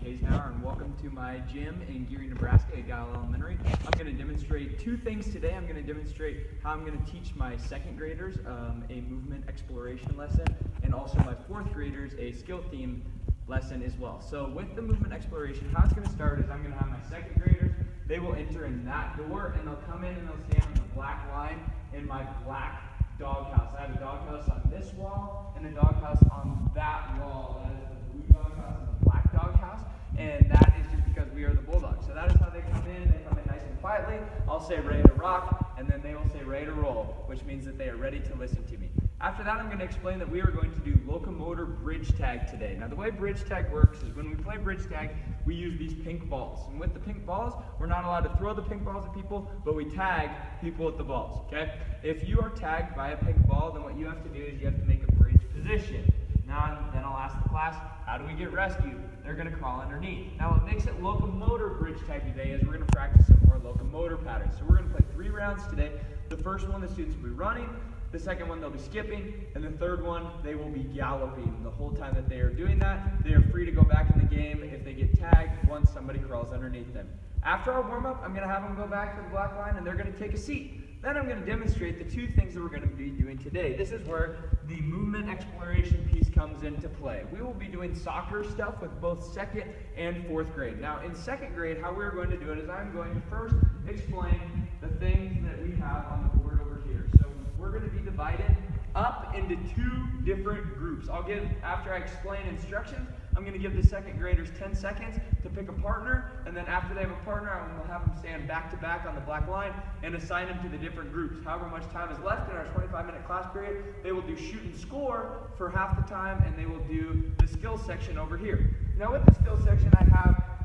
Kaysnauer, and welcome to my gym in Geary, Nebraska at Guile Elementary. I'm going to demonstrate two things today. I'm going to demonstrate how I'm going to teach my second graders a movement exploration lesson, and also my fourth graders a skill theme lesson as well. So with the movement exploration, how it's going to start is I'm going to have my second graders, they will enter in that door, and they'll come in and they'll stand on the black line in my black doghouse. I have a doghouse on this wall and a doghouse on that wall. That is the blue doghouse and the black doghouse, and that is just because we are the Bulldogs. So that is how they come in. They come in nice and quietly. I'll say ready to rock, and then they will say ready to roll, which means that they are ready to listen to me. After that, I'm going to explain that we are going to do locomotor bridge tag today. Now, the way bridge tag works is when we play bridge tag, we use these pink balls. And with the pink balls, we're not allowed to throw the pink balls at people, but we tag people with the balls, okay? If you are tagged by a pink ball, then what you have to do is you have to make a bridge position. Now, then I'll ask the class, how do we get rescued? They're going to crawl underneath. Now, what makes it locomotor bridge tag today is we're going to practice some more locomotor patterns. So we're going to play 3 rounds today. The first one, the students will be running. The second one, they'll be skipping, and the third one, they will be galloping. The whole time that they are doing that, they are free to go back in the game if they get tagged once somebody crawls underneath them. After our warm-up, I'm going to have them go back to the black line, and they're going to take a seat. Then I'm going to demonstrate the 2 things that we're going to be doing today. This is where the movement exploration piece comes into play. We will be doing soccer stuff with both 2nd and 4th grade. Now, in 2nd grade, how we're going to do it is I'm going to first explain the things that we have on the board over here. So we're going to be divided up into 2 different groups. After I explain instructions, I'm going to give the 2nd graders 10 seconds to pick a partner, and then after they have a partner, I'm going to have them stand back to back on the black line and assign them to the different groups. However much time is left in our 25-minute class period, they will do shoot and score for half the time, and they will do the skill section over here. Now with the skill section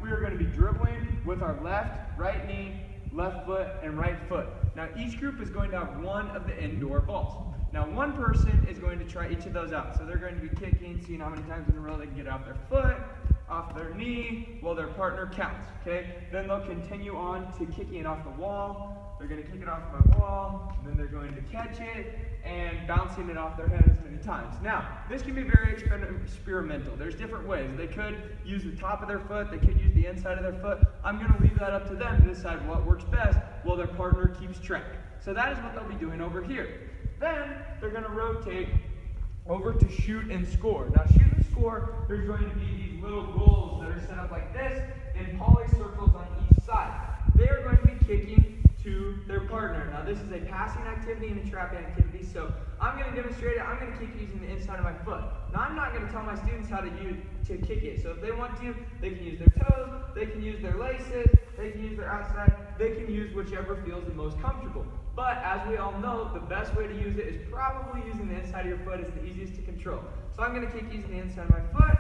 we are going to be dribbling with our left, right knee, left foot, and right foot. Now each group is going to have one of the indoor balls. Now one person is going to try each of those out. So they're going to be kicking, seeing how many times in a row they can get off their foot, off their knee, while their partner counts, okay? Then they'll continue on to kicking it off the wall. They're going to kick it off my wall, and then they're going to catch it and bouncing it off their head as many times. Now, this can be very experimental. There's different ways. They could use the top of their foot. They could use the inside of their foot. I'm going to leave that up to them to decide what works best while their partner keeps track. So that is what they'll be doing over here. Then they're going to rotate over to shoot and score. Now, shoot and score, there's going to be these little goals that are set up like this in poly circles on each side. They are going to be kicking to their partner. Now, this is a passing activity and a trapping activity, so I'm going to demonstrate it. I'm going to kick using the inside of my foot. Now, I'm not going to tell my students how to kick it. So if they want to, they can use their toes, they can use their laces, they can use their outside, they can use whichever feels the most comfortable. But as we all know, the best way to use it is probably using the inside of your foot. It's the easiest to control. So I'm going to kick using the inside of my foot,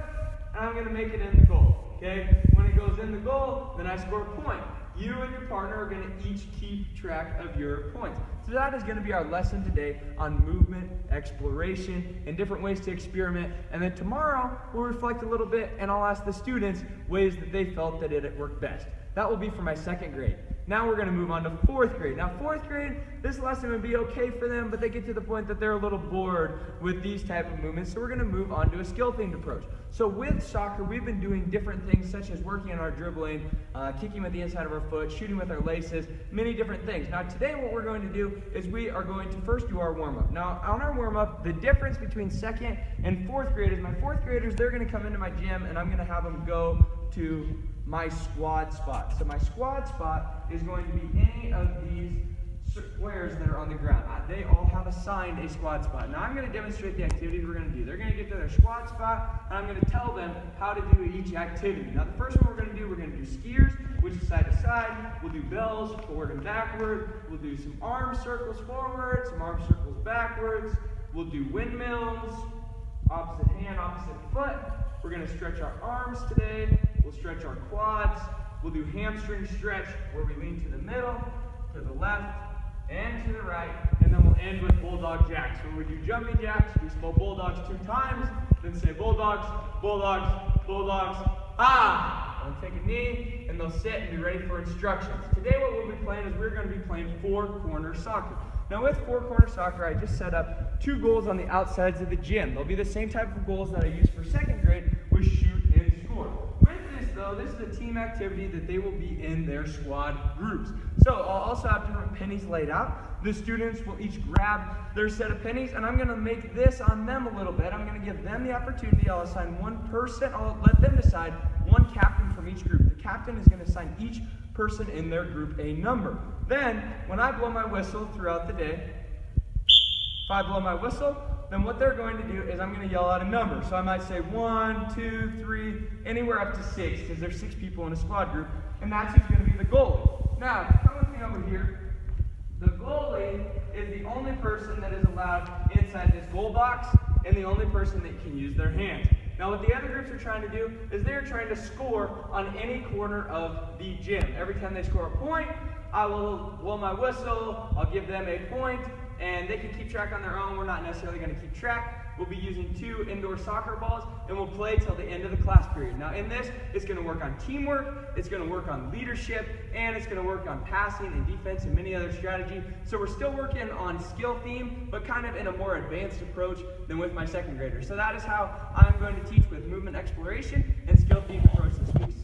and I'm going to make it in the goal. Okay? When it goes in the goal, then I score a point. You and your partner are going to each keep track of your points. So that is going to be our lesson today on movement exploration and different ways to experiment. And then tomorrow, we'll reflect a little bit, and I'll ask the students ways that they felt that it worked best. That will be for my 2nd grade. Now we're going to move on to 4th grade. Now 4th grade, this lesson would be okay for them, but they get to the point that they're a little bored with these type of movements, so we're going to move on to a skill-themed approach. So with soccer, we've been doing different things such as working on our dribbling, kicking with the inside of our foot, shooting with our laces, many different things. Now today what we're going to do is we are going to first do our warm-up. Now on our warm-up, the difference between 2nd and 4th grade is my 4th graders, they're going to come into my gym and I'm going to have them go to my squad spot. So my squad spot is going to be any of these squares that are on the ground. They all have assigned a squad spot. Now I'm going to demonstrate the activities we're going to do. They're going to get to their squad spot, and I'm going to tell them how to do each activity. Now the first one we're going to do skiers, which is side to side. We'll do bells, forward and backward. We'll do some arm circles forward, some arm circles backwards. We'll do windmills, opposite hand, opposite foot. We're going to stretch our arms today. We'll stretch our quads. We'll do hamstring stretch where we lean to the middle, to the left, and to the right. And then we'll end with bulldog jacks. When we do jumping jacks, we spell bulldogs 2 times, then say bulldogs, bulldogs, bulldogs, ah! They'll take a knee, and they'll sit and be ready for instructions. Today what we'll be playing is we're going to be playing 4-corner soccer. Now with 4-corner soccer, I just set up 2 goals on the outsides of the gym. They'll be the same type of goals that I use for 2nd grade with shoot and score. With this though, team activity that they will be in their squad groups. So I'll also have different pennies laid out. The students will each grab their set of pennies, and I'm going to make this on them a little bit. I'm going to give them the opportunity. I'll assign one person. I'll let them decide one captain from each group. The captain is going to assign each person in their group a number. Then, when I blow my whistle throughout the day, if I blow my whistle, then what they're going to do is I'm going to yell out a number. So I might say 1, 2, 3, anywhere up to 6, because there's 6 people in a squad group, and that's who's going to be the goalie. Now, come with me over here. The goalie is the only person that is allowed inside this goal box, and the only person that can use their hands. Now, what the other groups are trying to do is they're trying to score on any corner of the gym. Every time they score a point, I will blow my whistle, I'll give them a point, and they can keep track on their own. We're not necessarily going to keep track. We'll be using 2 indoor soccer balls, and we'll play till the end of the class period. Now, in this, it's going to work on teamwork, it's going to work on leadership, and it's going to work on passing and defense and many other strategies. So we're still working on skill theme, but kind of in a more advanced approach than with my second graders. So that is how I'm going to teach with movement exploration and skill theme approach this piece.